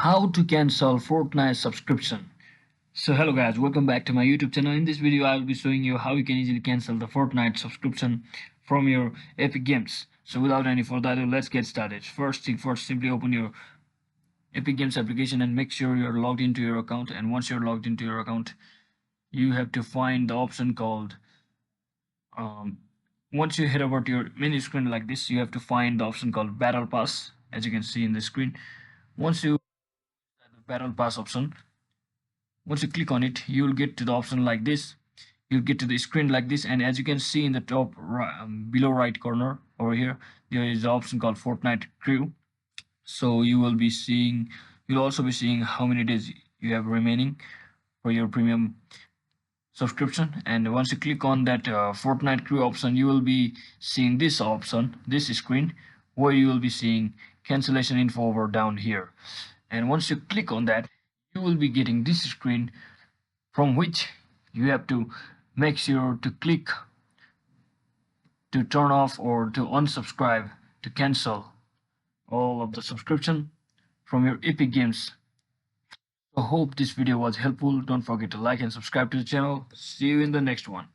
How to cancel Fortnite subscription. So hello guys, welcome back to my YouTube channel. In this video I will be showing you how you can easily cancel the Fortnite subscription from your Epic Games. So without any further ado, let's get started. First thing first, simply open your Epic Games application and make sure you're logged into your account. And once you're logged into your account, you have to find the option called um, once you head over to your menu screen like this, you have to find the option called Battle Pass, as you can see in the screen. Once you the Battle Pass option, once you click on it, you will get to the option like this. You'll get to the screen like this, and as you can see in the top below right corner over here, there is the option called Fortnite Crew. So you'll also be seeing how many days you have remaining for your premium subscription. And once you click on that Fortnite Crew option, you will be seeing this option, this screen, where you will be seeing cancellation info over down here. And once you click on that, you will be getting this screen, from which you have to make sure to click to turn off or to unsubscribe to cancel all of the subscription from your Epic Games. So hope this video was helpful. Don't forget to like and subscribe to the channel. See you in the next one.